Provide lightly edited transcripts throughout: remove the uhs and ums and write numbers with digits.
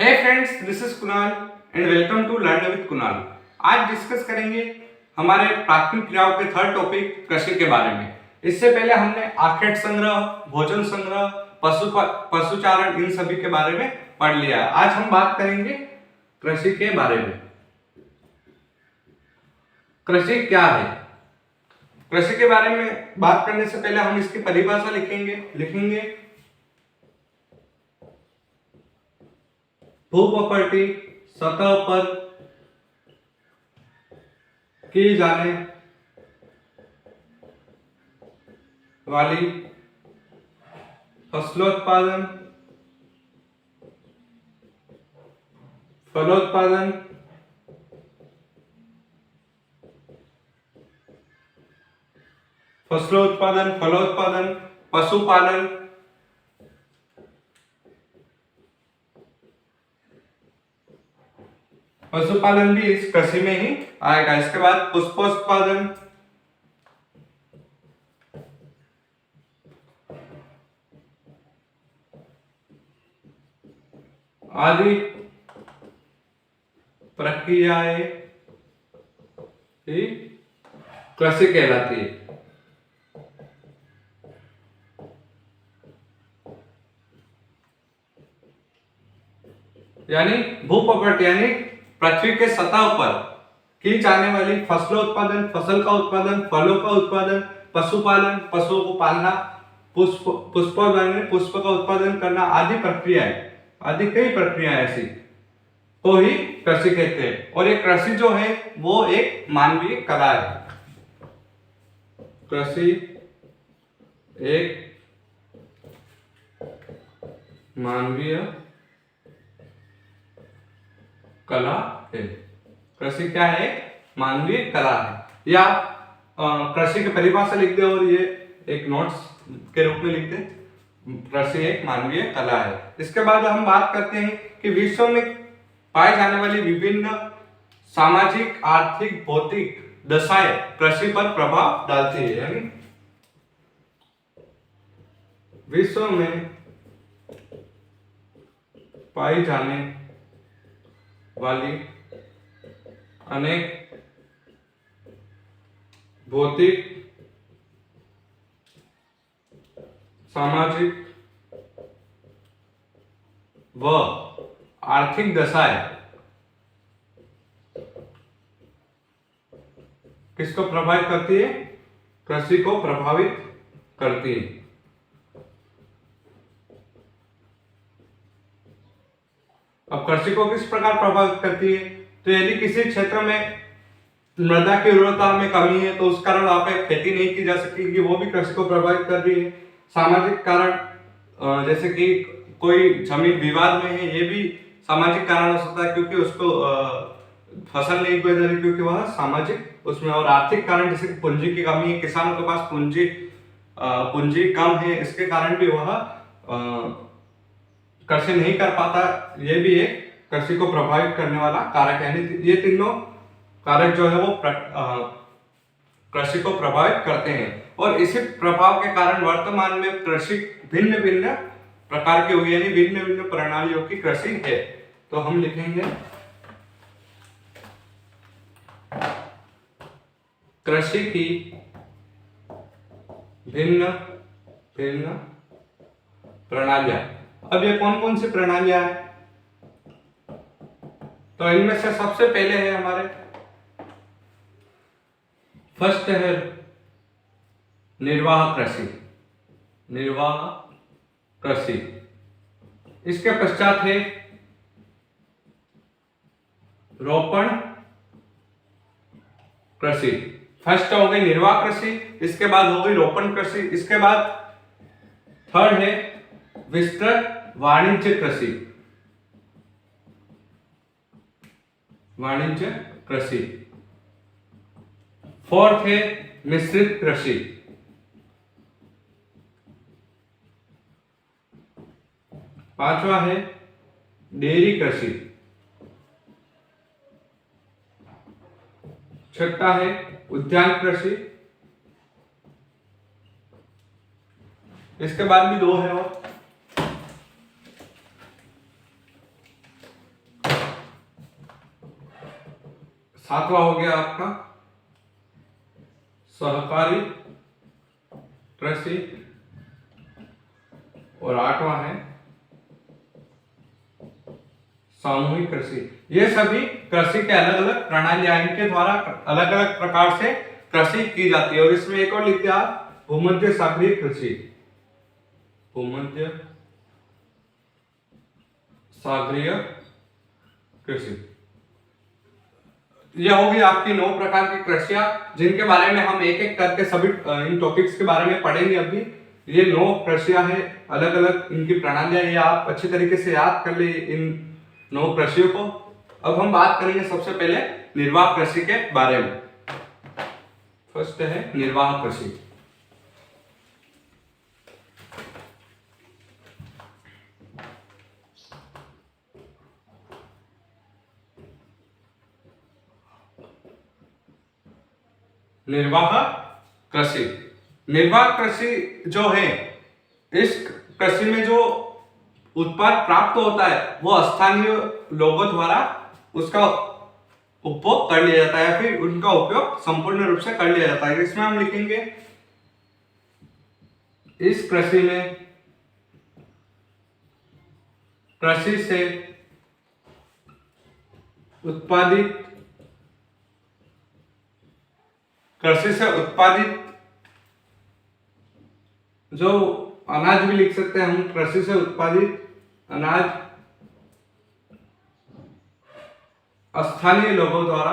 Hey friends, this is Kunal and welcome to learn with Kunal. आज discuss करेंगे हमारे प्राथमिक क्रियाओं के थर्ड टॉपिक कृषि के बारे में। इससे पहले हमने आखेट संग्रह, भोजन संग्रह, पशुचारण इन सभी के बारे में पढ़ लिया। आज हम बात करेंगे कृषि के बारे में। कृषि क्या है? कृषि के बारे में बात करने से पहले हम इसकी परिभाषा लिखेंगे भूप्रॉपर्टी सतह पर की जाने वाली फसलोत्पादन, फलोत्पादन, फलोत्पादन, पशुपालन, पशुपालन भी इस कृषि में ही आएगा। इसके बाद पुष्पोत्पादन, आदि प्रक्रियाएं ही कृषि कहलाती है। यानी भूप्रॉपर्टी यानी पृथ्वी के सतह पर की जाने वाली फसलों उत्पादन, फसल का उत्पादन, फलों का उत्पादन, पशुपालन, पशुओं को पालना, पुष्पोत्पादन, पुष्प का उत्पादन करना, आदि कई प्रक्रियाएं ऐसी को ही कृषि कहते हैं। और ये कृषि जो है वो एक मानवीय कला है। कृषि एक मानवीय कला है। कृषि क्या है? मानवीय कला है। या कृषि की परिभाषा लिख दे और ये एक नोट्स के रूप में लिख दे, कृषि एक मानवीय कला है। इसके बाद हम बात करते हैं कि विश्व में पाई जाने वाली विभिन्न सामाजिक, आर्थिक, भौतिक दशाएं कृषि पर प्रभाव डालती है। यानी विश्व में पाई जाने वाली अनेक भौतिक, सामाजिक व आर्थिक दशाएं किसको प्रभावित करती है? कृषि को प्रभावित करती है। अब कृषि को किस प्रकार प्रभावित करती है? तो यदि किसी क्षेत्र में मृदा की उर्वरता में कमी है तो उस कारण वहां पे खेती नहीं की जा सकेगी, वो भी कृषि को प्रभावित कर रही है। सामाजिक कारण, जैसे कि कोई जमीन विवाद में है, ये भी सामाजिक कारण हो सकता है क्योंकि उसको फसल नहीं बोई जा रही क्योंकि वह सामाजिक उसमें। और आर्थिक कारण जैसे कि पूंजी की कमी है, किसानों के पास पूंजी कम है, इसके कारण भी वह कृषि नहीं कर पाता। ये भी एक कृषि को प्रभावित करने वाला कारक है। यानी ये तीनों कारक जो है वो कृषि को प्रभावित करते हैं। और इसी प्रभाव के कारण वर्तमान में कृषि भिन्न भिन्न प्रकार की हुई, यानी भिन्न भिन्न प्रणालियों की कृषि है। तो हम लिखेंगे कृषि की भिन्न भिन्न प्रणालियां। अब ये कौन कौन सी प्रणालियां हैं? तो इनमें से सबसे पहले है हमारे फर्स्ट है निर्वाह कृषि। निर्वाह कृषि। इसके पश्चात है रोपण कृषि। फर्स्ट हो गई निर्वाह कृषि, इसके बाद हो गई रोपण कृषि, इसके बाद थर्ड है विस्तृत वाणिज्य कृषि। वाणिज्य कृषि। फोर्थ है मिश्रित कृषि। पांचवा है डेयरी कृषि। छठा है उद्यान कृषि। इसके बाद भी दो है और सातवां हो गया आपका सहकारी कृषि और आठवां है सामूहिक कृषि। ये सभी कृषि के अलग अलग प्रणालियां, इनके द्वारा अलग अलग प्रकार से कृषि की जाती है। और इसमें एक और लिख दिया भूमध्य सागरीय कृषि, भूमध्य सागरीय कृषि। यह होगी आपकी 9 प्रकार की कृषियां, जिनके बारे में हम एक एक करके सभी इन टॉपिक्स के बारे में पढ़ेंगे। अभी ये 9 कृषियां हैं, अलग अलग इनकी प्रणालियां, ये आप अच्छे तरीके से याद कर ले इन 9 कृषियों को। अब हम बात करेंगे सबसे पहले निर्वाह कृषि के बारे में। फर्स्ट है निर्वाह कृषि। निर्वाह कृषि, निर्वाह कृषि जो है, इस कृषि में जो उत्पाद प्राप्त होता है वो स्थानीय लोगों द्वारा उसका उपभोग कर लिया जाता है, या फिर उनका उपयोग संपूर्ण रूप से कर लिया जाता है। इसमें हम लिखेंगे इस कृषि में कृषि से उत्पादित, कृषि से उत्पादित जो अनाज भी लिख सकते हैं हम, कृषि से उत्पादित अनाज स्थानीय लोगों द्वारा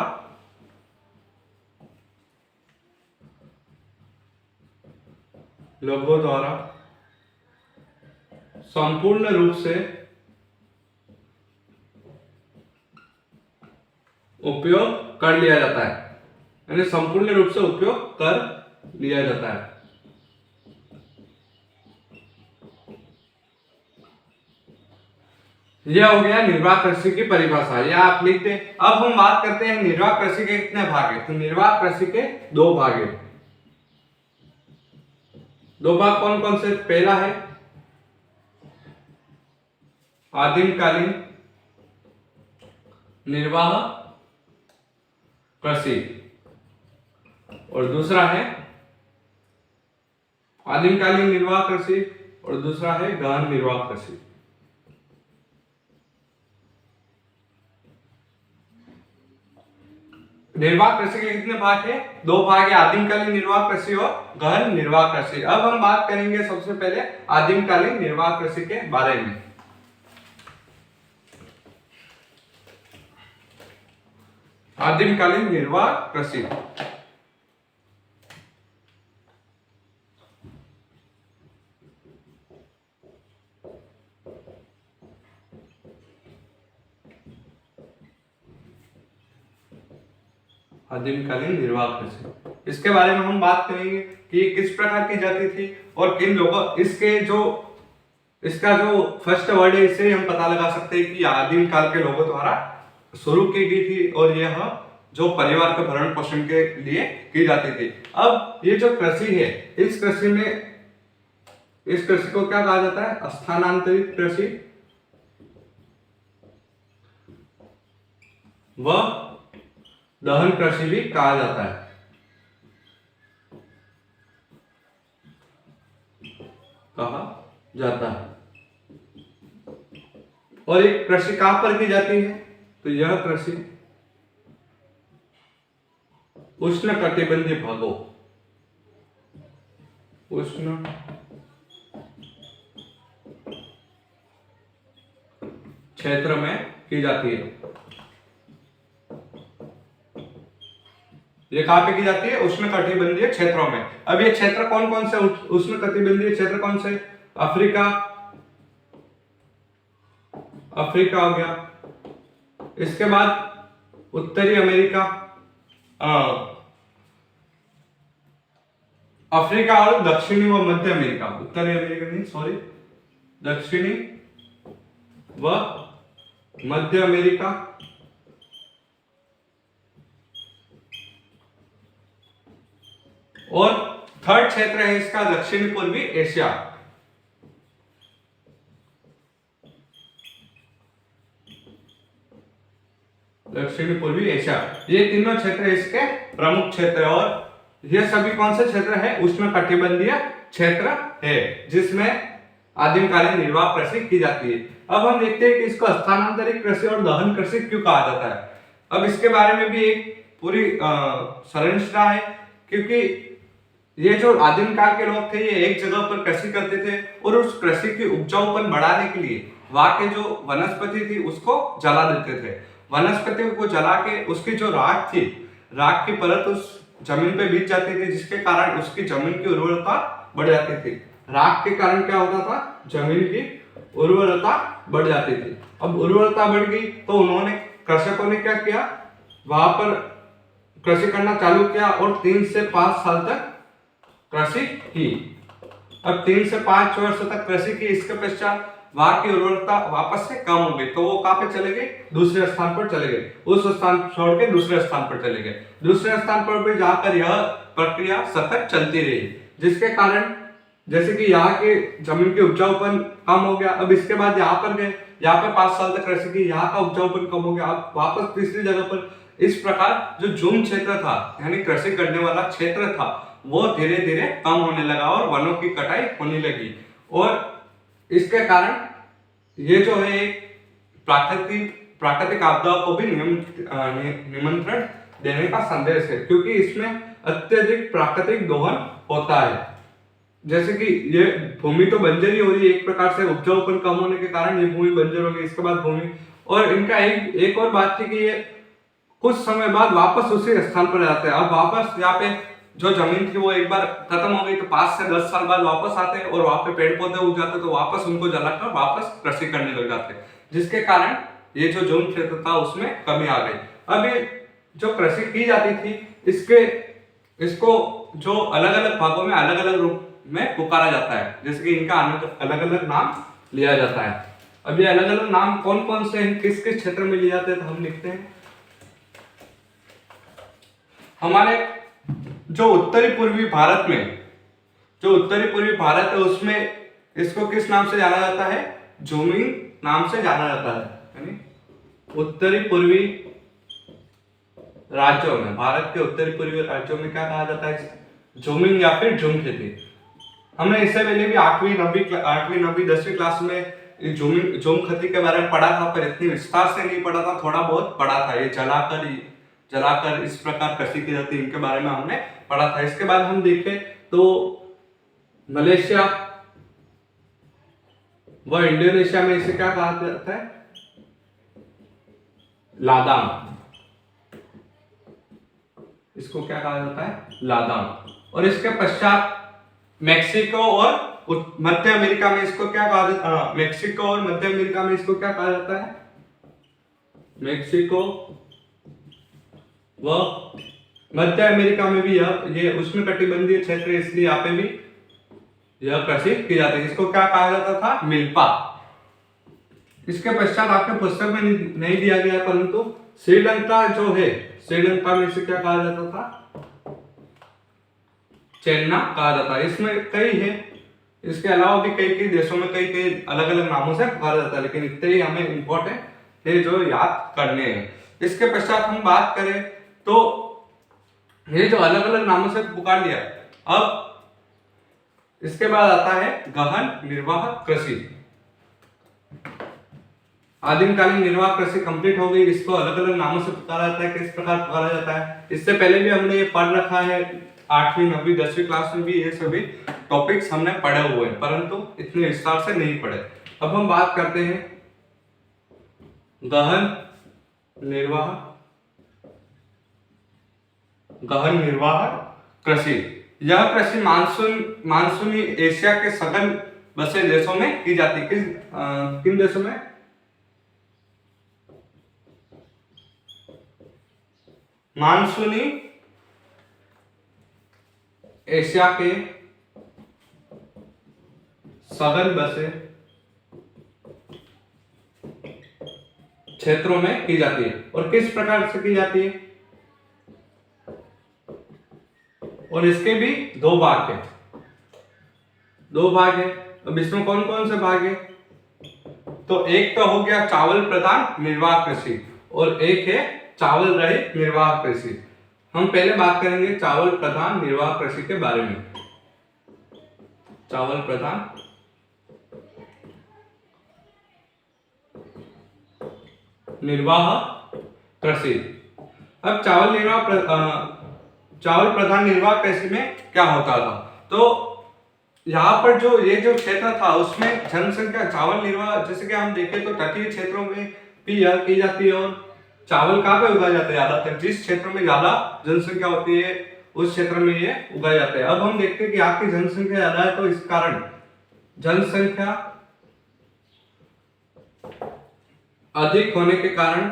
संपूर्ण रूप से उपयोग कर लिया जाता है, यानी संपूर्ण रूप से उपयोग कर लिया जाता है। यह हो गया निर्वाह कृषि की परिभाषा, यह आप लिख दे। अब हम बात करते हैं निर्वाह कृषि के कितने भाग हैं। तो निर्वाह कृषि के 2 भाग हैं। 2 भाग कौन कौन से? पहला है आदिमकालीन निर्वाह कृषि और दूसरा है आदिमकालीन निर्वाह कृषि और दूसरा है गहन निर्वाह कृषि। निर्वाह कृषि के कितने भाग है? 2 भाग है, आदिमकालीन निर्वाह कृषि और गहन निर्वाह कृषि। अब हम बात करेंगे सबसे पहले आदिमकालीन निर्वाह कृषि के बारे में। आदिमकालीन निर्वाह कृषि आदिमकालीन निर्वाह कृषि, इसके बारे में हम बात करेंगे कि किस प्रकार की जाती थी और किन लोगों, इसका जो फर्स्ट वर्ड है इससे हम पता लगा सकते हैं कि आदिम काल के लोगों द्वारा शुरू की गई थी और यह जो परिवार के भरण पोषण के लिए की जाती थी। अब ये जो कृषि है, इस कृषि को क्या कहा जाता है? स्थानांतरित कृषि व दहन कृषि भी कहा जाता है। और एक कृषि कहां पर की जाती है? तो यह कृषि उष्ण कटिबंधीय भागों, उष्ण क्षेत्र में की जाती है। ये कहां पे की जाती है? उष्ण कटिबंधीय क्षेत्रों में। अब ये क्षेत्र कौन कौन से उष्ण कटिबंधीय क्षेत्र कौन से? अफ्रीका हो गया, इसके बाद उत्तरी अमेरिका, अफ्रीका और दक्षिणी व मध्य अमेरिका, उत्तरी अमेरिका नहीं सॉरी, दक्षिणी व मध्य अमेरिका और थर्ड क्षेत्र है इसका दक्षिण पूर्वी एशिया। दक्षिण पूर्वी एशिया, ये तीनों क्षेत्र इसके प्रमुख क्षेत्र है। और ये सभी कौन से क्षेत्र है? उष्णकटिबंधीय क्षेत्र है, जिसमें आदिमकालीन निर्वाह कृषि की जाती है। अब हम देखते हैं कि इसको स्थानांतरित कृषि और गहन कृषि क्यों कहा जाता है। अब इसके बारे में भी एक पूरी संरचना है, क्योंकि ये जो आदिम काल के लोग थे, ये एक जगह पर कृषि करते थे और उस कृषि की उपजाऊपन बढ़ाने के लिए वहां के जो वनस्पति थी उसको जला देते थे। वनस्पति को जला के उसकी जो राख थी, राख की परत उस जमीन पे बीत जाती थी, जिसके कारण उसकी जमीन की उर्वरता बढ़ जाती थी। राख के कारण क्या होता था? जमीन की उर्वरता बढ़ जाती थी। अब उर्वरता बढ़ गई तो उन्होंने, कृषकों ने क्या किया, वहां पर कृषि करना चालू किया और 3 से 5 साल तक कृषि की। अब 3 से 5 वर्ष तक कृषि की। इसके पश्चात वहां की उर्वरता वापस से कम हो गई, तो वो कहां पे चले गए? दूसरे स्थान पर चले गए। उस स्थान छोड़ के दूसरे स्थान पर चले गए। दूसरे स्थान पर भी जाकर यह प्रक्रिया सतत चलती रही, जिसके कारण जैसे कि यहाँ के जमीन के उपजाऊपन कम हो गया। अब इसके बाद यहाँ पर गए, यहाँ पे 5 साल तक कृषि की, यहाँ का उपजाऊपन कम हो गया। अब वापस तीसरी जगह पर। इस प्रकार जो झूम क्षेत्र था, यानी कृषि करने वाला क्षेत्र था, वो धीरे धीरे कम होने लगा और वनों की कटाई होने लगी। और इसके कारण ये जो है एक प्राकृतिक आपदाओं को भी निमंत्रण देने का संदेश है, क्योंकि इसमें अत्यधिक प्राकृतिक दोहन होता है। जैसे कि ये भूमि तो बंजर ही हो रही है एक प्रकार से, उपजाऊपन कम होने के कारण ये भूमि बंजर हो गई। इसके बाद भूमि, और इनका एक और बात थी कि ये कुछ समय बाद वापस उसी स्थान पर जाते हैं। अब वापस यहाँ पे जो जमीन थी वो एक बार खत्म हो गई, तो 5 से 10 साल बाद वापस आते हैं और वहां पे पेड़ पौधे उग जाते, तो वापस उनको जलाकर वापस कृषि करने लग जाते, जिसके कारण ये जो जून क्षेत्र था उसमें कमी आ गई। अब ये जो कृषि की जाती थी, इसको जो अलग अलग भागों में अलग अलग रूप में पुकारा जाता है, जैसे कि इनका अलग अलग नाम लिया जाता है। अब ये अलग अलग नाम कौन कौन से हैं, किस किस क्षेत्र में लिए जाते हैं, तो हम लिखते हैं। हमारे जो उत्तरी पूर्वी भारत है उसमें इसको किस नाम से जाना जाता है? झूमिंग नाम से जाना जाता है। यानी उत्तरी पूर्वी राज्यों में, भारत के उत्तरी पूर्वी राज्यों में क्या कहा जाता है? झूमिंग या फिर झूम खेती। हमने इससे पहले भी 8वीं 9वीं 10वीं क्लास में झूम खेती के बारे में पढ़ा था, पर इतनी विस्तार से नहीं पढ़ा था, थोड़ा बहुत पढ़ा था। ये जलाकर इस प्रकार कृषि की जाती है, इनके बारे में हमने पढ़ा था। इसके बाद हम देखें तो मलेशिया व इंडोनेशिया में इसे क्या कहा जाता है? लादाम। इसको क्या कहा जाता है? लादाम। और इसके पश्चात मेक्सिको और मध्य अमेरिका में इसको क्या कहा जाता है? मेक्सिको और मध्य अमेरिका में इसको क्या कहा जाता है? मेक्सिको व मध्य अमेरिका में भी ये उष्णकटिबंधीय क्षेत्र है, इसलिए यहाँ पे भी यह कृषि की जाती है। इसको क्या कहा जाता था? मिल्पा। इसके पश्चात आपके पुस्तक में नहीं दिया गया, परंतु श्रीलंका जो है, श्रीलंका में इसे क्या कहा जाता था? चेन्ना कहा जाता है। इसमें कई है, इसके अलावा भी कई देशों में कई अलग अलग नामों से पुकारा जाता है, लेकिन इतने ही हमें इंपॉर्टेंट है जो याद करने हैं। इसके पश्चात हम बात करें तो ये जो अलग अलग नामों से पुकार लिया, अब इसके बाद आता है गहन निर्वाह कृषि। आदिमकालीन निर्वाह कृषि कंप्लीट हो गई, इसको अलग अलग नामों से पुकारा जाता है। किस प्रकार पुकारा जाता है? इससे पहले भी हमने ये पढ़ रखा है, 8वीं 9वीं 10वीं क्लास में भी ये सभी टॉपिक्स हमने पढ़े हुए हैं, परंतु इतने विस्तार से नहीं पढ़े। अब हम बात करते हैं गहन निर्वाह कृषि। यह कृषि मानसूनी एशिया के सघन बसे देशों में की जाती है। किन देशों में? मानसूनी एशिया के सघन बसे क्षेत्रों में की जाती है। और किस प्रकार से की जाती है? और इसके भी दो भाग है। अब इसमें कौन कौन से भाग है? तो एक तो हो गया चावल प्रधान निर्वाह कृषि, और एक है चावल रहित निर्वाह कृषि। हम पहले बात करेंगे चावल प्रधान निर्वाह कृषि के बारे में। चावल प्रधान निर्वाह कृषि। अब चावल प्रधान निर्वाह कृषि में क्या होता था, तो यहाँ पर जो क्षेत्र था उसमें जनसंख्या चावल निर्वाह, जैसे कि हम देखें तो तटीय क्षेत्रों में भी यह की जाती है। और चावल कहाँ पे उगाया जाता है, ज्यादातर जिस क्षेत्र में ज्यादा जनसंख्या होती है उस क्षेत्र में ये उगाया जाता है। अब हम देखते हैं कि यहाँ की जनसंख्या ज्यादा है, तो इस कारण जनसंख्या अधिक होने के कारण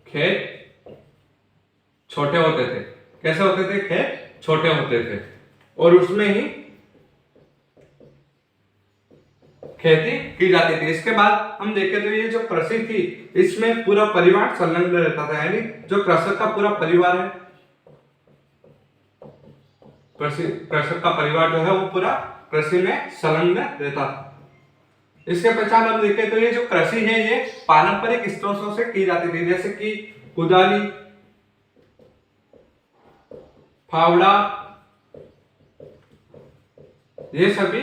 खेत छोटे होते थे। कैसे होते थे, खेत छोटे होते थे और उसमें ही खेती की जाती थी। इसके बाद हम देखें तो ये जो कृषि थी इसमें पूरा परिवार संलग्न रहता था, यानी जो कृषक का पूरा परिवार है, कृषक का परिवार जो है वो पूरा कृषि में संलग्न रहता था। इसके पश्चात हम देखें तो ये जो कृषि है ये पारंपरिक स्रोतों से की जाती थी, जैसे कि कुदाली, फावड़ा, ये सभी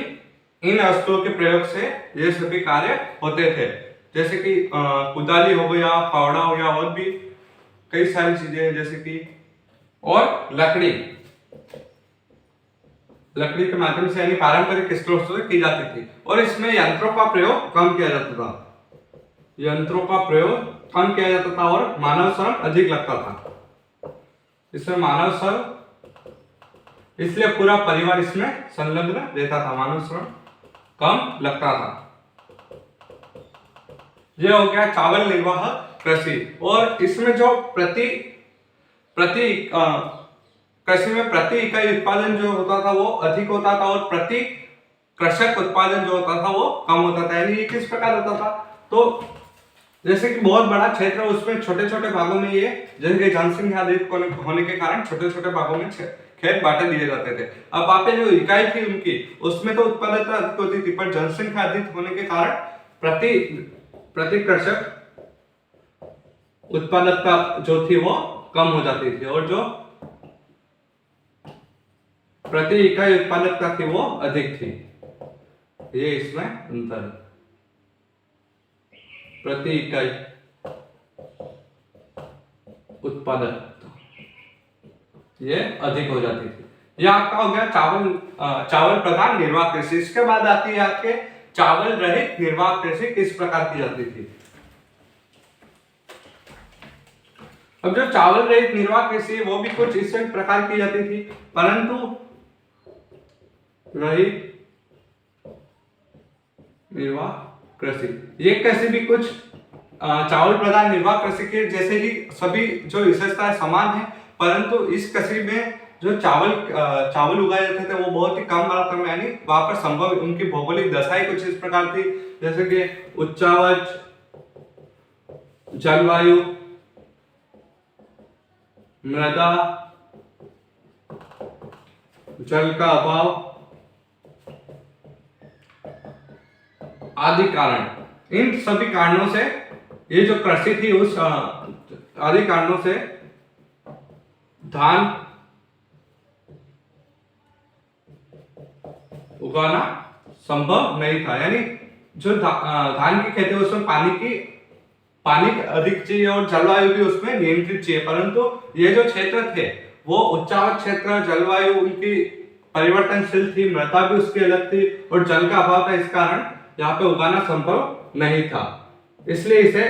इन वस्तुओं के प्रयोग से ये सभी कार्य होते थे। जैसे कि कुदाली हो गया, फावड़ा हो गया, और भी कई सारी चीजें हैं जैसे कि, और लकड़ी के माध्यम से यानी पारंपरिक स्रोतों से की जाती थी। और इसमें यंत्रों का प्रयोग कम किया जाता था, और मानव श्रम अधिक लगता था। इसमें मानव श्रम, इसलिए पूरा परिवार इसमें संलग्न रहता था, मानव श्रम कम लगता था। यह हो गया चावल निर्वाह कृषि। और इसमें जो कृषि में प्रति इकाई उत्पादन जो होता था वो अधिक होता था, और प्रति कृषक उत्पादन जो होता था वो कम होता था। यानी ये किस प्रकार होता था, तो जैसे कि बहुत बड़ा क्षेत्र है उसमें छोटे छोटे भागों में ये, जैसे कि जनसंख्या अधिक होने के कारण छोटे छोटे भागों में खेत बांटे दिए जाते थे। अब वहां पे जो इकाई थी उनकी, उसमें तो उत्पादकता अधिक होती थी, पर जनसंख्या अधिक होने के कारण प्रति कृषक उत्पादकता जो थी वो कम हो जाती थी, और जो प्रति इकाई उत्पादकता थी वो अधिक थी। ये इसमें अंतर है, प्रति इकाई उत्पादकता ये अधिक हो जाती थी। यह आपका हो गया चावल प्रधान निर्वाह कृषि। इसके बाद आती है आपके चावल रहित निर्वाह कृषि किस प्रकार की जाती थी। अब जो चावल रहित निर्वाह कृषि वो भी कुछ इस प्रकार की जाती थी, परंतु रहित निर्वाह कृषि, ये कृषि भी कुछ चावल प्रधान निर्वाह कृषि के जैसे ही सभी जो विशेषताएं समान है, परंतु इस कृषि में जो चावल उगाए जाते थे वो बहुत ही कम मात्रा में, यानी वहां पर संभव उनकी भौगोलिक दशाएं कुछ इस प्रकार थी, जैसे कि उच्चावच जलवायु, मृदा, जल का अभाव आदि कारण। इन सभी कारणों से ये जो कृषि थी उस आदि कारणों से धान उगाना संभव नहीं था। यानी जो धान की खेती उसमें पानी अधिक चाहिए और जलवायु भी उसमें नियंत्रित चाहिए, परंतु ये जो क्षेत्र थे वो उच्चावच क्षेत्र, जलवायु उनकी परिवर्तनशील थी, मृदा भी उसकी अलग थी और जल का अभाव था, इस कारण यहाँ पे उगाना संभव नहीं था। इसलिए इसे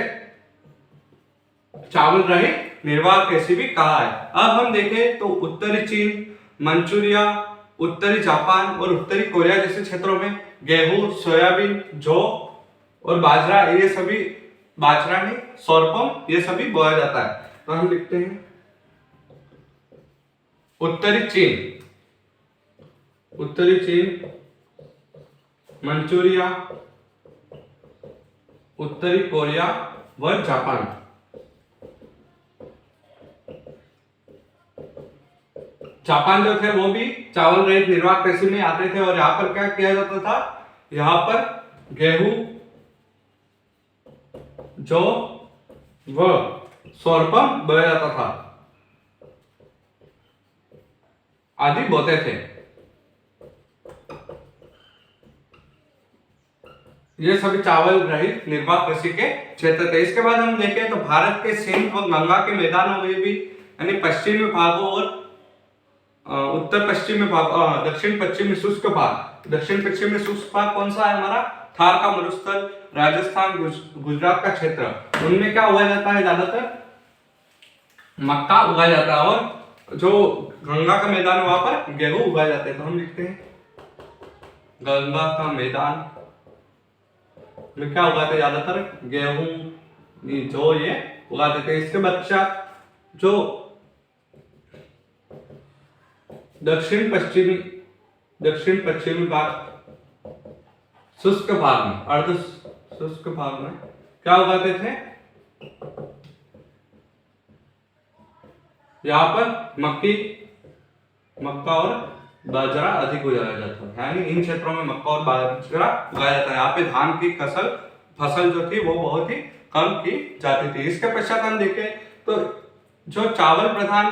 चावल रहित निर्वाह कृषि भी कहा है। अब हम देखें तो उत्तरी चीन, मंचूरिया, उत्तरी जापान और उत्तरी कोरिया जैसे क्षेत्रों में गेहूं, सोयाबीन, जौ और बाजरा, ये सभी बाजरा नहीं सोरपम, ये सभी बोया जाता है। तो हम लिखते हैं उत्तरी चीन, मंचूरिया, उत्तरी कोरिया व जापान। जापान जो थे वो भी चावल रहित निर्वाह कृषि में आते थे, और यहाँ पर क्या किया जाता था, यहाँ पर गेहूं, जौ व सोरपम बोया जाता था आदि बोते थे। ये सभी चावल रहित निर्वाह कृषि के क्षेत्र थे। इसके बाद हम देखें तो भारत के सिंध और गंगा के मैदानों में भी, यानी पश्चिमी भागों और उत्तर पश्चिमी भाग, दक्षिण पश्चिमी शुष्क भाग, दक्षिण पश्चिमी शुष्क भाग कौन सा है हमारा, थार का मरुस्थल, राजस्थान, गुजरात का क्षेत्र, उनमें क्या उगाया जाता है, ज्यादातर मक्का उगाया जाता है, और जो गंगा का मैदान है वहां पर गेहूं उगाए जाते हैं। तो हम लिखते हैं गंगा का मैदान में क्या उगाते हैं, ज्यादातर गेहूं, जो ये उगाते थे। इसके पश्चात जो दक्षिण पश्चिमी भाग, शुष्क भाग में, अर्ध शुष्क भाग में क्या उगाते थे, यहाँ पर मक्का और बाजरा अधिक उगाया जाता है, यानी इन क्षेत्रों में मक्का और बाजरा उगाया जाता है। यहाँ पे धान की फसल जो थी वो बहुत ही कम की जाती थी। इसके पश्चात हम देखें तो जो चावल प्रधान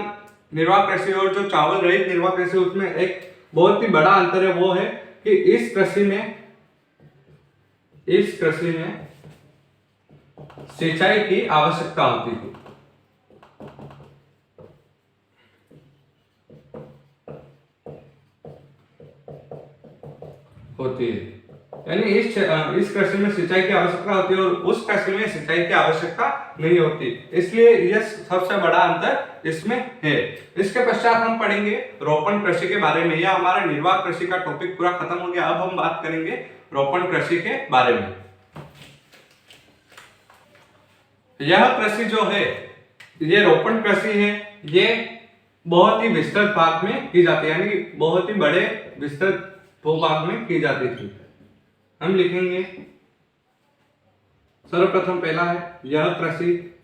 निर्वाह कृषि और जो चावल रहित निर्वाह कृषि, उसमें एक बहुत ही बड़ा अंतर है, वो है कि इस कृषि में सिंचाई की आवश्यकता होती थी। यानी इस कृषि में सिंचाई की आवश्यकता होती है और उस कृषि में सिंचाई की आवश्यकता नहीं होती, इसलिए यह सबसे बड़ा अंतर इसमें है। इसके पश्चात हम पढ़ेंगे रोपण कृषि के बारे में। यह हमारा निर्वाह कृषि का टॉपिक पूरा खत्म हो गया। अब हम बात करेंगे रोपण कृषि के बारे में। यह कृषि जो है, ये रोपण कृषि है, ये बहुत ही विस्तृत भाग में की जाती है, यानी बहुत ही बड़े विस्तृत भूभाग में की जाती थी। हम लिखेंगे सर्वप्रथम पहला है, यह कृषि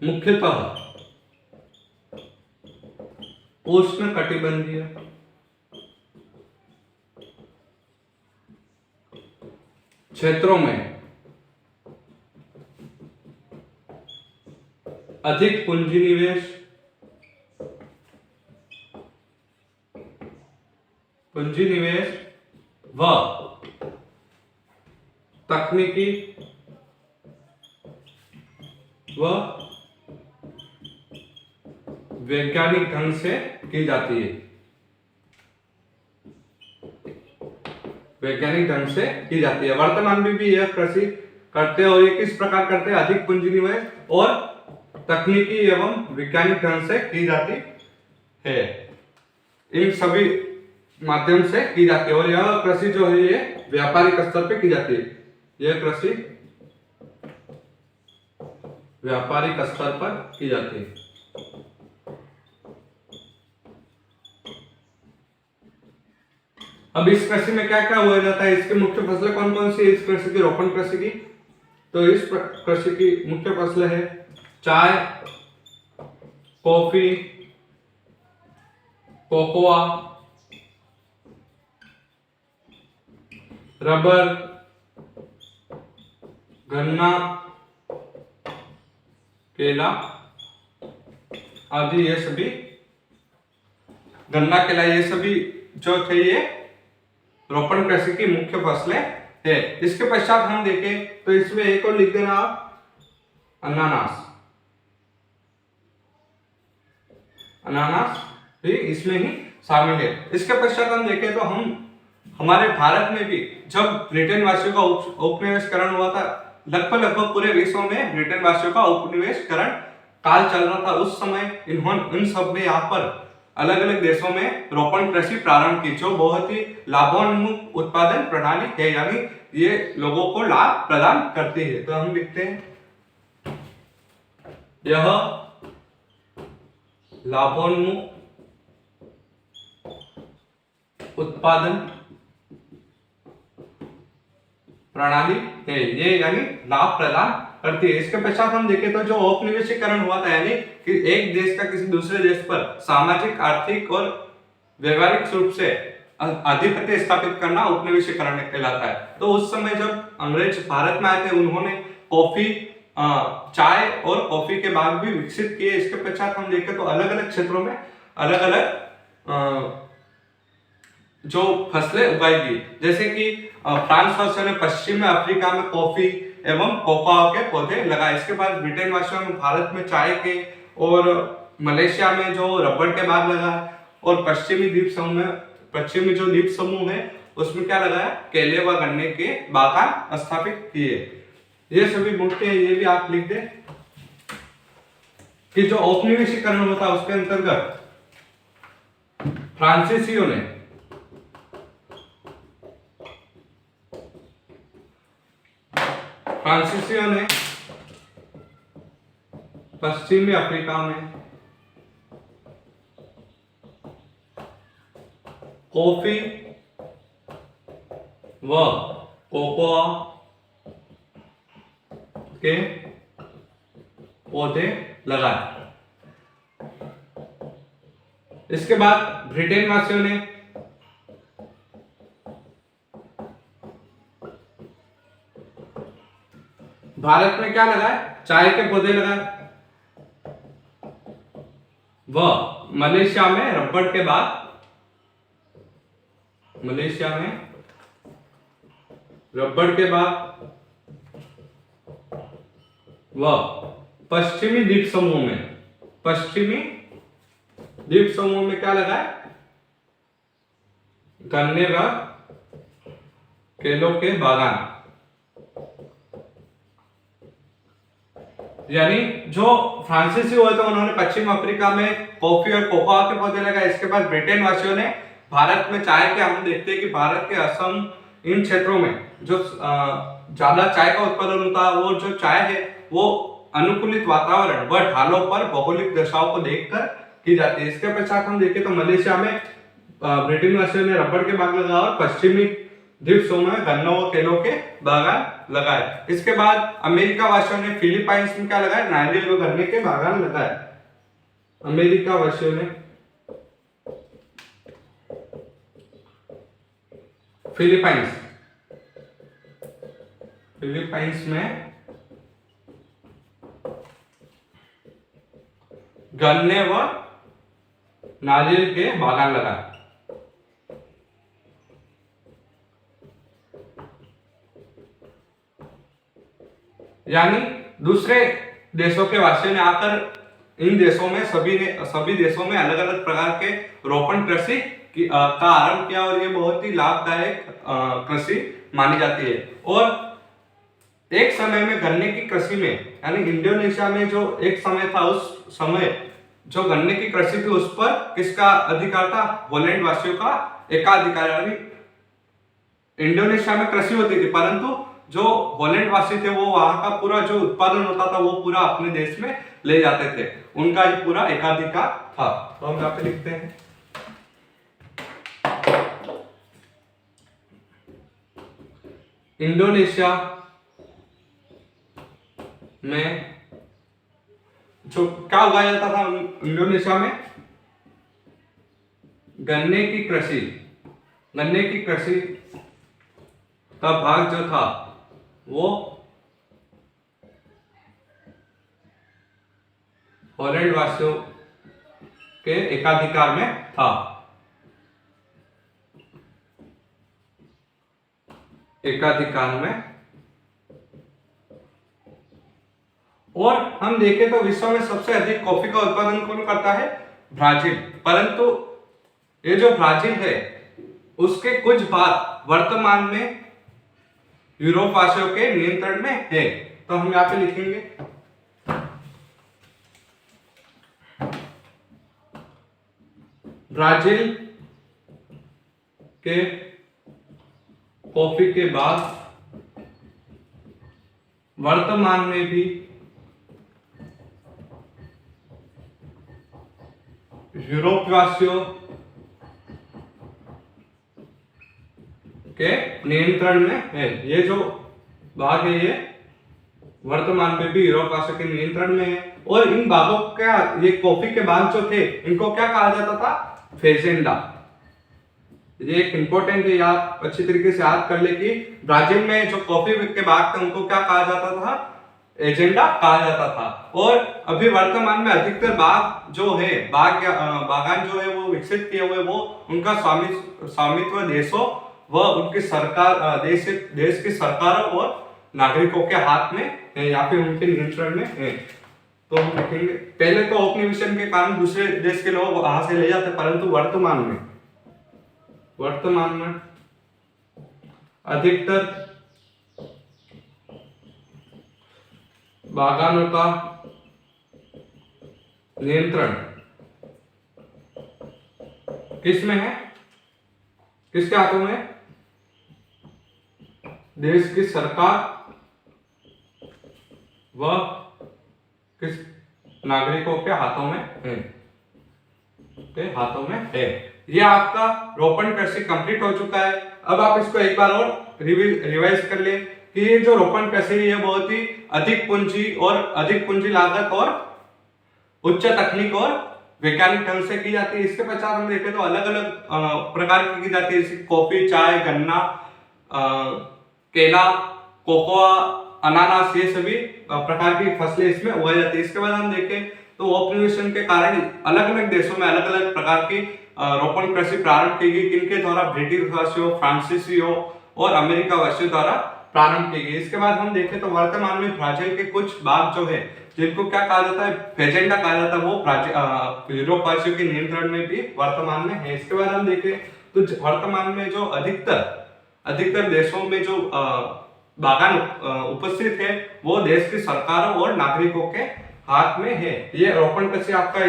मुख्यतः उष्णकटिबंधीय क्षेत्रों में अधिक पूंजी निवेश व तकनीकी व वैज्ञानिक ढंग से की जाती है। वर्तमान में भी यह कृषि करते हैं, और ये किस प्रकार करते हैं, अधिक पूंजी निवेश और तकनीकी एवं वैज्ञानिक ढंग से की जाती है। इन सभी माध्यम से की जाती है, और यह कृषि जो है ये व्यापारिक स्तर पे की जाती है। यह कृषि व्यापारिक स्तर पर की जाती है। अब इस कृषि में क्या क्या हुआ जाता है, इसकी मुख्य फसलें कौन कौन सी है इस कृषि की, रोपण कृषि की? तो इस कृषि की मुख्य फसलें है चाय, कॉफी, कोकोआ, रबर, गन्ना, केला आदि। ये सभी गन्ना, केला, ये सभी जो थे ये रोपण कृषि की मुख्य फसलें है। इसके पश्चात हम देखें तो इसमें एक और लिख देना आप, अनानास भी इसमें ही शामिल है। इसके पश्चात हम देखें तो हमारे भारत में भी जब ब्रिटेन वासियों का उपनिवेशकरण हुआ था, लगभग पूरे विश्व में ब्रिटेन वासियों का उपनिवेशकरण काल चल रहा था, उस समय इन सब ने यहाँ पर अलग अलग देशों में रोपण कृषि प्रारंभ की, जो बहुत ही लाभोन्मुख उत्पादन प्रणाली है, यानी ये लोगों को लाभ प्रदान करती है। तो हम लिखते हैं यह लाभोन्मुख उत्पादन प्रणाली है, ये यानी लाभ प्रदान करती है। इसके पश्चात हम देखें तो जो औपनिवेशीकरण हुआ था, यानी कि एक देश का किसी दूसरे देश पर सामाजिक, आर्थिक और व्यवहारिक रूप से आधिपत्य स्थापित करना उपनिवेशीकरण कहलाता है। तो उस समय जब अंग्रेज भारत में आए थे, उन्होंने कॉफी, चाय और कॉफी के बाग भी विकसित किए। इसके पश्चात हम देखें तो अलग अलग क्षेत्रों में अलग अलग जो फसलें उगाई गई, जैसे कि फ्रांस वासियों ने पश्चिमी अफ्रीका में कॉफी एवं कोकोआ के पौधे लगाए। इसके बाद ब्रिटेन वासियों ने भारत में चाय के और मलेशिया में जो रबड़ के बाग लगाए, और पश्चिमी जो द्वीप समूह है उसमें क्या लगाया, केले व गन्ने के बागान स्थापित किए। ये सभी मुद्दे हैं, ये भी आप लिख दें कि जो औपनिवेशीकरण होता है उसके अंतर्गत फ्रांसीसियों ने पश्चिमी अफ्रीका में कॉफी व कोकोआ के पौधे लगाए। इसके बाद ब्रिटेन वासियों ने भारत में क्या लगाए, चाय के पौधे लगाए, व मलेशिया में रबड़ के बाग, व पश्चिमी द्वीप समूह में क्या लगाए, गन्ने व केलों के बागान। यानी जो फ्रांसीसी हुए थे उन्होंने पश्चिम अफ्रीका में कॉफी और कोकोआ के पौधे लगाए। इसके बाद ब्रिटेन वासियों ने भारत में चाय के, हम देखते हैं कि भारत के असम, इन क्षेत्रों में जो ज्यादा चाय का उत्पादन होता है, वो जो चाय है वो अनुकूलित वातावरण व ढालों पर भौगोलिक दशाओं को देखकर की जाती है। इसके पश्चात हम देखें तो मलेशिया में ब्रिटेन वासियों ने रबड़ के बाग लगाए और पश्चिमी द्वीप समूह में गन्नों व केलों के बागान लगाए। इसके बाद अमेरिका वासियों ने फिलीपाइंस में क्या लगाए, नारियल व गन्ने के बागान लगाए। अमेरिका वासियों ने फिलीपाइंस में गन्ने व नारियल के बागान लगाए। यानी दूसरे देशों के वासियों ने आकर इन देशों में सभी देशों में अलग अलग प्रकार के रोपण कृषि का आरंभ किया, और ये बहुत ही लाभदायक कृषि मानी जाती है। और एक समय में गन्ने की कृषि में, यानी इंडोनेशिया में जो एक समय था, उस समय जो गन्ने की कृषि थी उस पर किसका अधिकार था, हॉलैंड वासियों का एकाधिकार। यानी इंडोनेशिया में कृषि होती थी, परंतु जो हॉलैंड वासी थे वो वहां का पूरा जो उत्पादन होता था वो पूरा अपने देश में ले जाते थे, उनका ही पूरा एकाधिकार था। तो हम यहाँ पे लिखते हैं इंडोनेशिया में जो क्या उगाया जाता था, इंडोनेशिया में गन्ने की कृषि का भाग जो था वो हॉलैंड वासियों के एकाधिकार में था। और हम देखें तो विश्व में सबसे अधिक कॉफी का उत्पादन कौन करता है, ब्राजील। परंतु ये जो ब्राजील है उसके कुछ भाग वर्तमान में यूरोप वासियों के नियंत्रण में है। तो हम यहां पे लिखेंगे ब्राजील के कॉफी के बाद वर्तमान में भी यूरोप वासियों के नियंत्रण में है। ये जो भाग है ये वर्तमान में भी यूरोपाशियों के नियंत्रण में है। और इन बागों का, ये कॉफी के बाग जो थे, इनको क्या कहा जाता था? फेजेंडा। ये एक इंपॉर्टेंट है, आप अच्छी तरीके से याद कर ले कि ब्राजील में जो कॉफी के बाग थे उनको क्या कहा जाता था? एजेंडा कहा जाता था। और अभी वर्तमान में अधिकतर बाग जो है, बागान जो है वो विकसित किए हुए, वो उनका स्वामित्व देशों व उनकी सरकार, देश की सरकारों और नागरिकों के हाथ में है या फिर उनके नियंत्रण में है। तो हम देखेंगे, पहले तो औपनिवेशन के कारण दूसरे देश के लोग वहां से ले जाते, परंतु वर्तमान में अधिकतर बागानों का नियंत्रण किस में है? किसके हाथों में? देश की सरकार व किस नागरिकों के हाथों में है, ये आपका रोपण कृषि कंप्लीट हो चुका है। अब आप इसको एक बार और रिवाइज कर ले कि ये जो रोपण कृषि है, ये बहुत ही अधिक पूंजी लागत और उच्च तकनीक और वैज्ञानिक ढंग से की जाती है। इसके पश्चात हम देखें तो अलग अलग प्रकार की जाती है, जैसे कॉफी, चाय, गन्ना, केला, कोकोआ, अनानास, ये सभी प्रकार की फसलें इसमें उगाई जाती है। इसके बाद हम देखें तो औपनिवेशन के कारण अलग अलग देशों में अलग अलग प्रकार की रोपण कृषि प्रारंभ की गई, किनके द्वारा? ब्रिटिश वासियों, फ्रांसीसियों और अमेरिका वासियों द्वारा प्रारंभ की गई। इसके बाद हम देखें तो वर्तमान में ब्राजील के कुछ बाग जो है, जिनको क्या कहा जाता है? फेजेंडा कहा जाता है, वो यूरोप वासियों के नियंत्रण में भी वर्तमान में है। इसके बाद हम देखें तो वर्तमान में जो अधिकतर देशों में जो बागान उपस्थित है, वो देश की सरकारों और नागरिकों के हाथ में है। ये रोपण कृषि आपका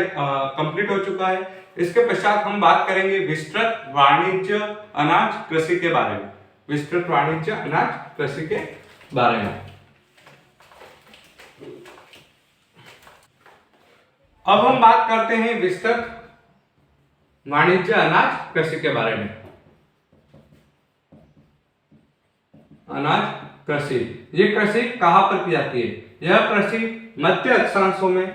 कंप्लीट हो चुका है। इसके पश्चात हम बात करेंगे विस्तृत वाणिज्य अनाज कृषि के बारे में। विस्तृत वाणिज्य अनाज कृषि के बारे में अब हम बात करते हैं विस्तृत वाणिज्य अनाज कृषि के बारे में। अनाज कृषि, ये कृषि कहां पर की जाती है? यह कृषि मध्य अक्षांशों में,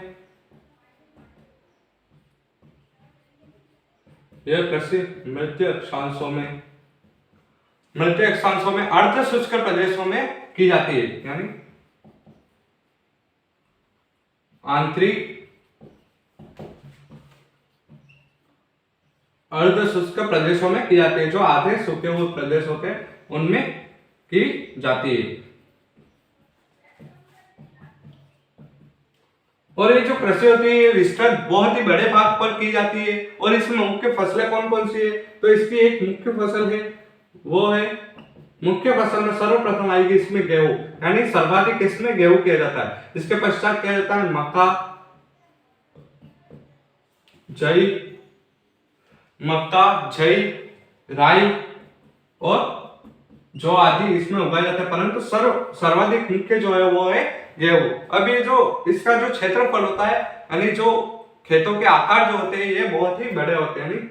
मध्य अक्षांशों में अर्ध शुष्क प्रदेशों में की जाती है, यानी आंतरिक अर्ध शुष्क प्रदेशों में की जाती है। जो आधे सूखे हुए प्रदेश होते हैं उनमें की जाती है। और ये जो कृषि होती है विस्तृत बहुत ही बड़े भाग पर की जाती है। और इसमें मुख्य फसलें कौन कौन सी है? तो इसकी एक मुख्य फसल है, वो है, मुख्य फसल में सर्वप्रथम आएगी इसमें गेहूं, यानी सर्वाधिक इसमें गेहूं किया जाता है। इसके पश्चात किया जाता है मक्का, जई, राई और जो आदि इसमें उगाए जाते हैं, परंतु सर्वाधिक मुख्य जो है वो है गेहूं। अब ये जो इसका जो क्षेत्रफल होता है, यानी जो खेतों के आकार जो होते हैं, ये बहुत ही बड़े होते हैं। यानी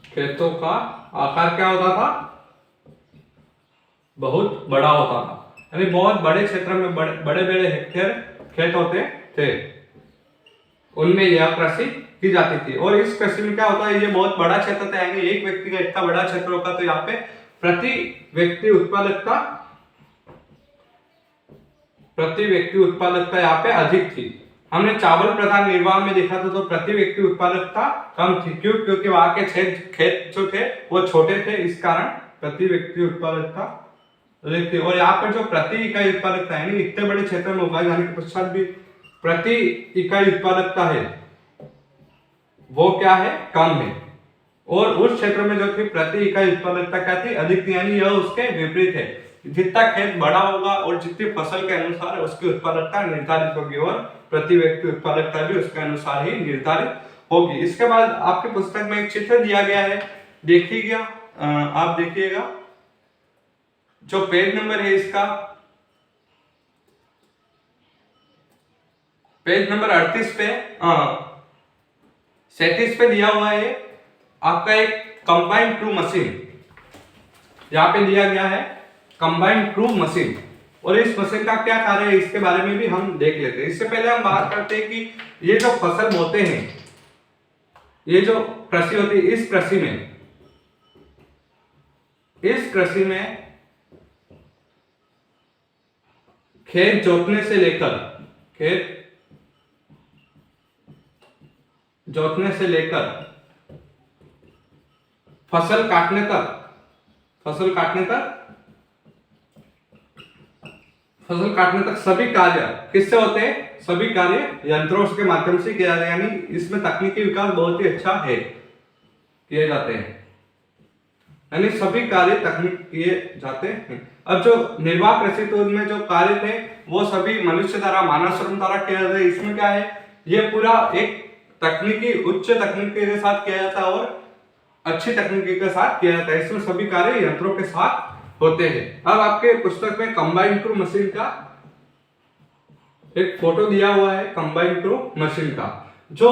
खेतों का आकार क्या होता था? बहुत बड़ा होता था, यानी बहुत बड़े क्षेत्र में बड़े हेक्टेयर खेत होते थे, उनमें यह कृषि की जाती थी। और इस कृषि में क्या होता है, ये बहुत बड़ा क्षेत्र था, यानी एक व्यक्ति का इतना बड़ा क्षेत्र होगा, तो यहाँ पे प्रति व्यक्ति उत्पादकता यहाँ पे अधिक थी। हमने चावल प्रधान निर्वाह में देखा था, तो प्रति व्यक्ति उत्पादकता कम थी। क्योंकि वहां के खेत जो थे वो छोटे थे, इस कारण प्रति व्यक्ति उत्पादकता अधिक थी। और यहाँ पर जो प्रति इकाई उत्पादकता है, इतने बड़े क्षेत्र में उगाए जाने के पश्चात भी प्रति इकाई उत्पादकता है वो क्या है? कम है। और उस क्षेत्र में जो थी प्रति इकाई उत्पादकता क्या थी? अधिक थी, यानी यह उसके विपरीत है। जितना खेत बड़ा होगा और जितनी फसल के अनुसार उसकी उत्पादकता निर्धारित होगी, और प्रति व्यक्ति उत्पादकता भी उसके अनुसार ही निर्धारित होगी। इसके बाद आपके पुस्तक में एक चित्र दिया गया है, देखिएगा, आप देखिएगा, जो पेज नंबर है इसका, पेज नंबर 38 पे 37 पे दिया हुआ है आपका एक कंबाइंड ट्रू मशीन। यहाँ पे दिया गया है कंबाइंड ट्रू मशीन। और इस मशीन का क्या कार्य है इसके बारे में भी हम देख लेते हैं। इससे पहले हम बात करते हैं कि ये जो फसल बोते हैं, ये जो कृषि होती है, इस कृषि में खेत जोतने से लेकर फसल काटने तक सभी कार्य किससे होते हैं? सभी कार्य यंत्रों के माध्यम से किया जाता है। यानी इसमें तकनीकी विकास बहुत ही अच्छा है, किए जाते हैं, यानी सभी कार्य तकनीक किए जाते हैं। अब जो निर्वाह कृषि, तो उनमें जो कार्य थे वो सभी मनुष्य द्वारा, मानव श्रम द्वारा किया जाता है। इसमें क्या है, ये पूरा एक उच्च तकनीकी के साथ किया जाता है और अच्छी तकनीकी के साथ किया जाता है। इसमें सभी कार्य यंत्रों के साथ होते हैं। अब आपके पुस्तक में कंबाइन क्रू मशीन का एक फोटो दिया हुआ है, कंबाइन क्रू मशीन का। जो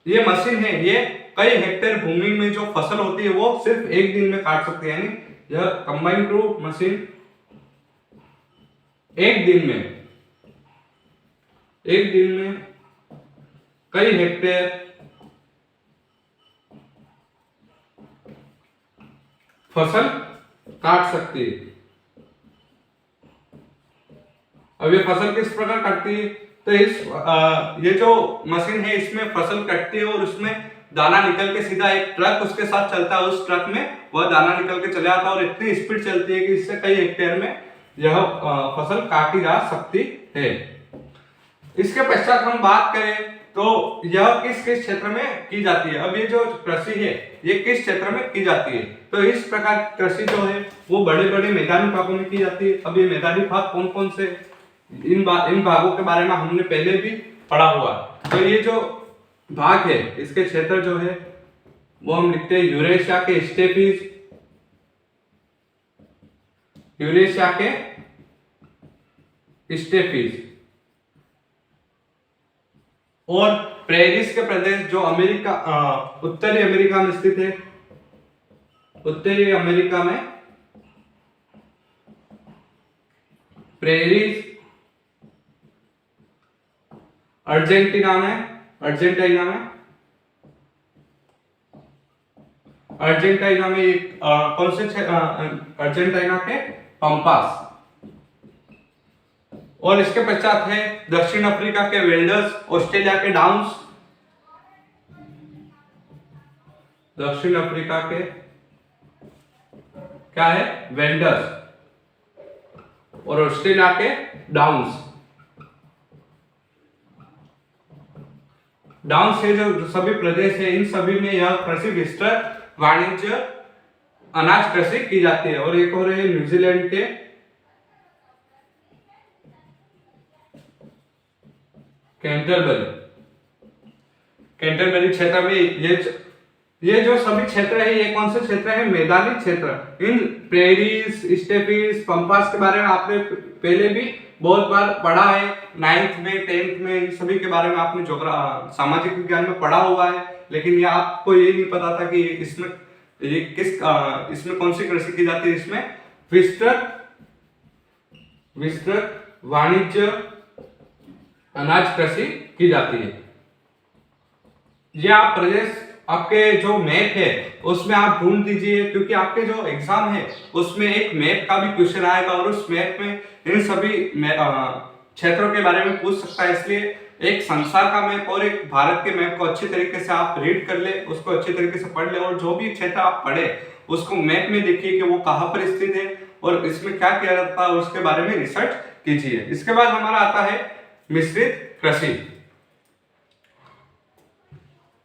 ये मशीन है, ये कई हेक्टेयर भूमि में जो फसल होती है वो सिर्फ एक दिन में काट सकती है। यानी यह कंबाइन क्रू मशीन एक दिन में कई हेक्टेयर फसल काट सकती है। अब ये फसल किस प्रकार काटती है, तो ये जो मशीन है इसमें फसल कटती है और उसमें दाना निकल के सीधा एक ट्रक उसके साथ चलता है। उस ट्रक में वह दाना निकल के चले आता है और इतनी स्पीड चलती है कि इससे कई हेक्टेयर में यह फसल काटी जा सकती है। इसके पश्चात हम बात करें तो यह किस क्षेत्र में की जाती है। अब ये जो कृषि है ये किस क्षेत्र में की जाती है, तो इस प्रकार कृषि जो है वो बड़े बड़े मैदानी भागों में की जाती है। अब ये मैदानी भाग कौन कौन से, इन भागों के बारे में हमने पहले भी पढ़ा हुआ। तो ये जो भाग है इसके क्षेत्र जो है वो हम लिखते हैं यूरेशिया के स्टेपीज, और प्रेरिस के प्रदेश जो अमेरिका, उत्तरी अमेरिका में स्थित है। उत्तरी अमेरिका में प्रेरिस, अर्जेंटीना में कौन से अर्जेंटीना के पंपास, और इसके पश्चात है दक्षिण अफ्रीका के वेल्डर्स, ऑस्ट्रेलिया के डाउन्स, दक्षिण अफ्रीका के क्या है वेल्डर्स, और ऑस्ट्रेलिया के डाउन्स। डाउन से जो सभी प्रदेश है इन सभी में यह कृषि विस्तृत वाणिज्य अनाज कृषि की जाती है। और एक और है न्यूजीलैंड के कैंटरबरी क्षेत्र में ये जो सभी क्षेत्र है ये कौन से क्षेत्र है, मैदानी क्षेत्र। इन प्रेरीज, स्टेपीज, पंपास के बारे में आपने पहले भी बहुत बार पढ़ा है, 9th में 10th में, इन सभी के बारे में आपने सामाजिक विज्ञान में पढ़ा हुआ है। लेकिन ये आपको ये नहीं पता था कि इसमें कौन सी कृषि की जाती है। इसमें विस्तृत वाणिज्य अनाज कृषि की जाती है। ये आप प्रदेश, आपके जो मैप है उसमें आप ढूंढ दीजिए, क्योंकि आपके जो एग्जाम है उसमें एक मैप का भी क्वेश्चन आएगा और उस मैप में इन सभी क्षेत्रों के बारे में पूछ सकता है। इसलिए एक संसार का मैप और एक भारत के मैप को अच्छी तरीके से आप रीड कर ले, उसको अच्छी तरीके से पढ़ ले, और जो भी क्षेत्र आप पढ़े उसको मैप में देखिए कि वो कहाँ पर स्थित है और इसमें क्या किया जाता है, उसके बारे में रिसर्च कीजिए। इसके बाद हमारा आता है मिश्रित कृषि।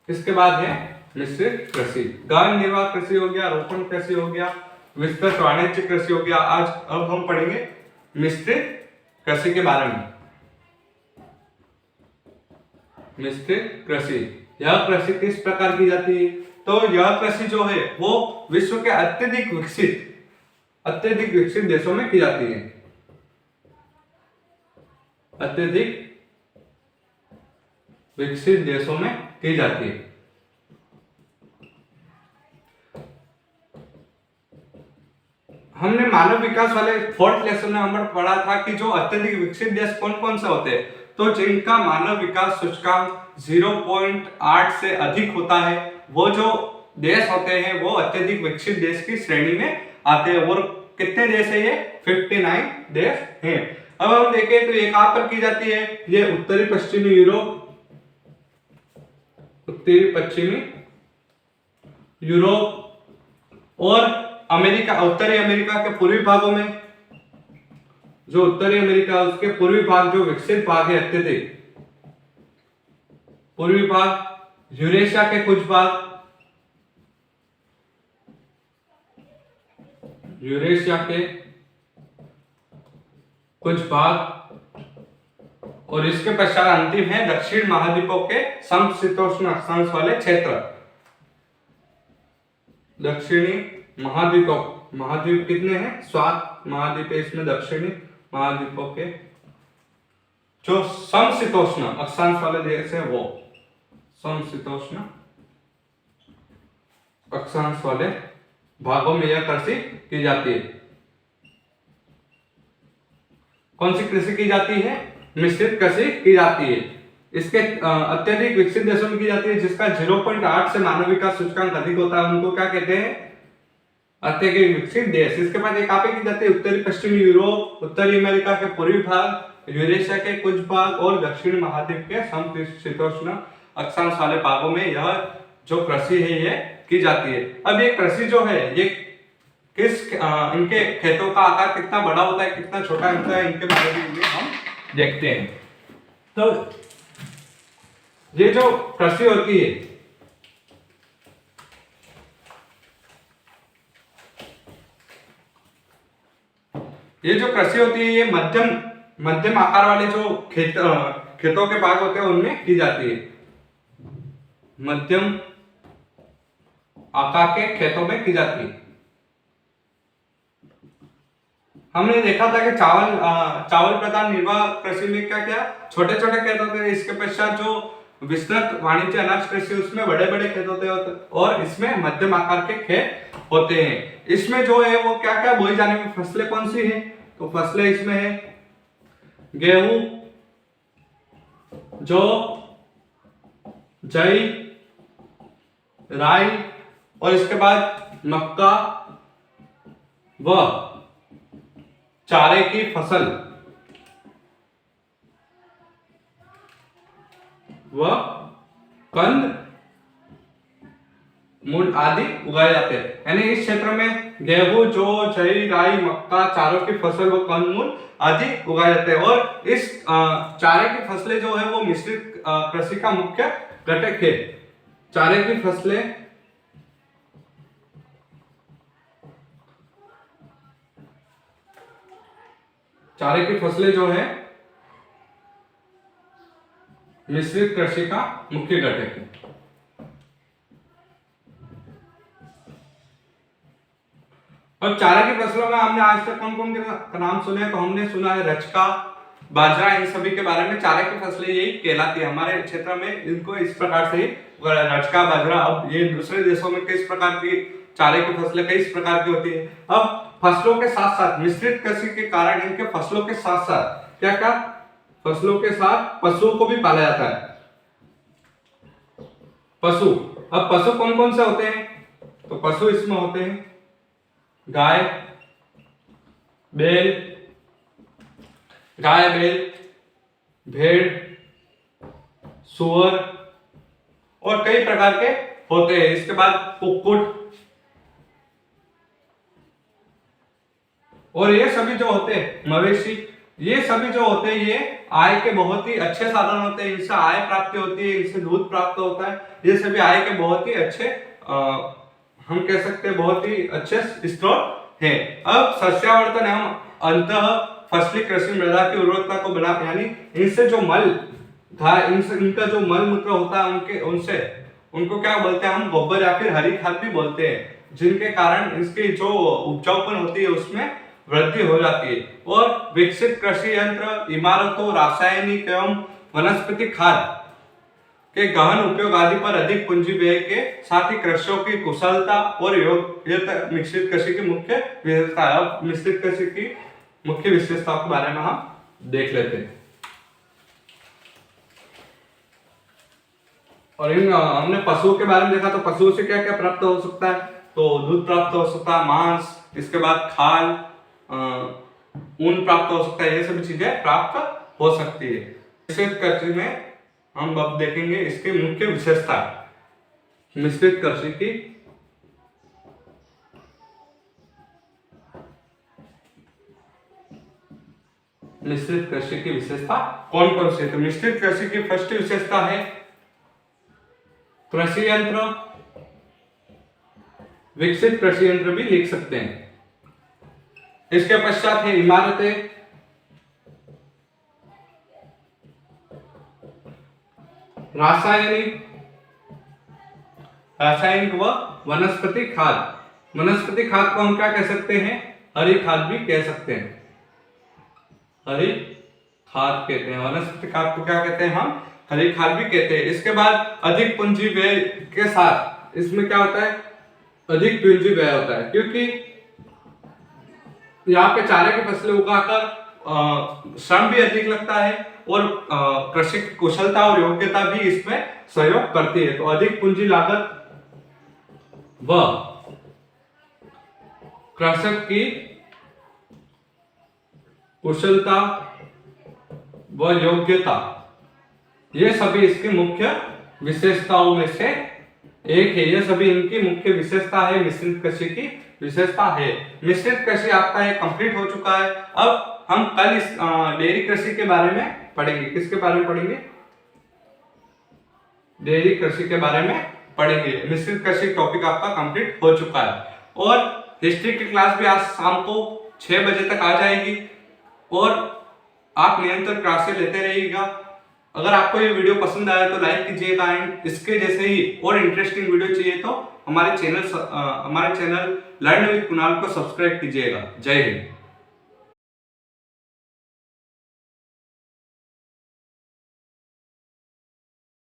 इसके बाद है मिश्रित कृषि। गहन निर्वाह कृषि हो गया, रोपण कृषि हो गया, विस्तृत वाणिज्य कृषि हो गया। अब हम पढ़ेंगे मिश्रित कृषि के बारे में। मिश्रित कृषि, यह कृषि किस प्रकार की जाती है, तो यह कृषि जो है वो विश्व के अत्यधिक विकसित देशों में की जाती है। अत्यधिक विकसित देशों में की जाती है। हमने मानव विकास वाले 4th लेसन में हमने पढ़ा था कि जो अत्यधिक विकसित देश कौन कौन से होते हैं, तो जिनका मानव विकास सूचकांक 0.8 से अधिक होता है, वो जो देश होते हैं वो अत्यधिक विकसित देश की श्रेणी में आते हैं। और कितने देश है ये? 59 देश हैं। अब हम देखें तो ये कहां पर की जाती है? ये उत्तरी पश्चिमी यूरोप, उत्तरी पश्चिमी यूरोप और अमेरिका, उत्तरी अमेरिका के पूर्वी भागों में, जो उत्तरी अमेरिका उसके पूर्वी भाग जो विकसित भाग है अत्यधिक पूर्वी भाग, यूरेशिया के कुछ भाग, यूरेशिया के कुछ भाग, और इसके पश्चात अंतिम है दक्षिण महाद्वीपों के समशीतोष्ण अक्षांश वाले क्षेत्र। दक्षिणी महाद्वीपों, महाद्वीप कितने हैं? 7 महाद्वीप है इसमें। दक्षिणी महाद्वीपों के जो समशीतोष्ण अक्षांश वाले देश है वो समशीतोष्ण अक्षांश वाले भागों में यह कृषि की जाती है। कौन सी कृषि की जाती है? मिश्रित कृषि की जाती है। इसके अत्यधिक विकसित देशों में की जाती है, जिसका 0.8 से मानव विकास सूचकांक अधिक होता है, उनको क्या कहते हैं? अत्यधिक विकसित देश। इसके बाद एक की जाती है उत्तरी पश्चिमी यूरोप, उत्तरी अमेरिका के पूर्वी भाग, यूरेशिया के कुछ भाग और दक्षिण महाद्वीप के समशीतोष्ण अक्षांश वाले भागों में यह जो कृषि है ये की जाती है। अब ये कृषि जो है ये किस इनके खेतों का आकार कितना बड़ा होता है, कितना छोटा होता है, इनके बारे में हम देखते हैं। तो ये जो कृषि होती है ये मध्यम आकार वाले जो खेतों के भाग होते हैं उनमें की जाती है। मध्यम आकार के खेतों में की जाती है। हमने देखा था कि चावल प्रधान निर्वाह कृषि में क्या क्या छोटे छोटे खेत होते हैं। इसके पश्चात जो विस्तृत वाणिज्य अनाज कृषि उसमें बड़े बड़े खेत होते हैं और इसमें मध्यम आकार के खेत होते हैं। इसमें जो है वो क्या क्या बोई जाने की फसलें कौन सी है? तो फसलें इसमें है गेहूं, जौ, जई, राई और इसके बाद मक्का व चारे की फसल व कंद मूल आदि उगाए जाते हैं। यानी इस क्षेत्र में गेहूं, जौ, जई, राई, मक्का, चारों की फसल व कंद मूल आदि उगाए जाते हैं। और इस चारे की फसलें जो है वो मिश्रित कृषि का मुख्य घटक है। चारे की फसलें जो है मिश्रित कृषि का मुख्य घटक है। अब चारे की फसलों में हमने आज तक कौन कौन के नाम सुने हैं? तो हमने सुना है रचका, बाजरा, इन सभी के बारे में। चारे की फसलें यही कहलाती है हमारे क्षेत्र में, इनको इस प्रकार से रचका, बाजरा। अब ये दूसरे देशों में किस प्रकार की चारे की फसलें किस प्रकार की होती है? अब फसलों के साथ साथ मिश्रित कृषि के कारण इनके फसलों के साथ साथ क्या क्या फसलों के साथ पशुओं को भी पाला जाता है। पशु, अब पशु कौन कौन से होते हैं? तो पशु इसमें होते हैं गाय, बैल, भेड़, सुअर और कई प्रकार के होते हैं। इसके बाद कुक्कुट, और ये सभी जो होते हैं मवेशी, ये सभी जो होते हैं ये आय के बहुत ही अच्छे साधन होते हैं। इनसे आय प्राप्ति होती है, इनसे दूध प्राप्त होता है। ये सभी आय के बहुत ही अच्छे हम कह सकते हैं बहुत ही अच्छे स्रोत हैं। अब सस्यावर्धन एवं अंतः फसली कृषि मृदा की उर्वरता को बना, यानी इनसे जो मल था, इनका जो मल मूत्र होता है उनसे उनको क्या बोलते हैं हम? गोबर या फिर हरी खाद भी बोलते हैं, जिनके कारण इसकी जो उपजाऊपन होती है उसमें वृद्धि हो जाती है। और विकसित कृषि यंत्र, इमारतों, रासायनिक एवं वनस्पति खाद के गहन उपयोग आदि पर अधिक पूंजी व्यय के साथ ही कृषियों की कुशलता और योग्यता मिश्रित कृषि की मुख्य विशेषता है। अब मिश्रित कृषि की मुख्य विशेषताओं के बारे में हम देख लेते हैं। और हमने पशुओं के बारे में देखा, तो पशुओं से क्या क्या प्राप्त हो सकता है, तो दूध प्राप्त हो सकता है, मांस, इसके बाद खाल, ऊन प्राप्त हो सकता है, ये सभी चीजें प्राप्त हो सकती है। मिश्रित कृषि में हम अब देखेंगे इसकी मुख्य विशेषता। मिश्रित कृषि की विशेषता कौन कौन सी है? तो मिश्रित कृषि की फर्स्ट विशेषता है कृषि यंत्र। विकसित कृषि यंत्र भी लिख सकते हैं। इसके पश्चात है इमारतें, रासायनिक व वनस्पति खाद। वनस्पति खाद को हम क्या कह सकते हैं? हरी खाद भी कह सकते हैं। हरी खाद कहते हैं। वनस्पति खाद को क्या कहते हैं? हम हरी खाद भी कहते हैं। इसके बाद अधिक पूंजी व्यय के साथ इसमें क्या होता है? अधिक पूंजी व्यय होता है, क्योंकि यहाँ पे चारे की फसलें उगाकर श्रम भी अधिक लगता है और कृषि की कुशलता और योग्यता भी इसमें सहयोग करती है। तो अधिक पूंजी लागत व कृषक की कुशलता व योग्यता, ये सभी इसकी मुख्य विशेषताओं में से एक है। ये सभी इनकी मुख्य विशेषता है, मिश्रित कृषि की विशेषता है। मिश्रित कृषि आपका ये कंप्लीट हो चुका है। अब हम कल इस डेयरी कृषि के बारे में पढ़ेंगे। किसके बारे में पढ़ेंगे? डेयरी कृषि के बारे में पढ़ेंगे। मिश्रित कृषि टॉपिक आपका कंप्लीट हो चुका है। और हिस्ट्री की क्लास भी आज शाम को 6 बजे तक आ जाएगी और आप निरंतर क्लासेस लेते रहिएगा। अगर आपको ये वीडियो पसंद आया तो लाइक कीजिएगा एंड इसके जैसे ही और इंटरेस्टिंग वीडियो चाहिए तो हमारे चैनल लर्न विद कुणाल को सब्सक्राइब कीजिएगा। जय हिंद।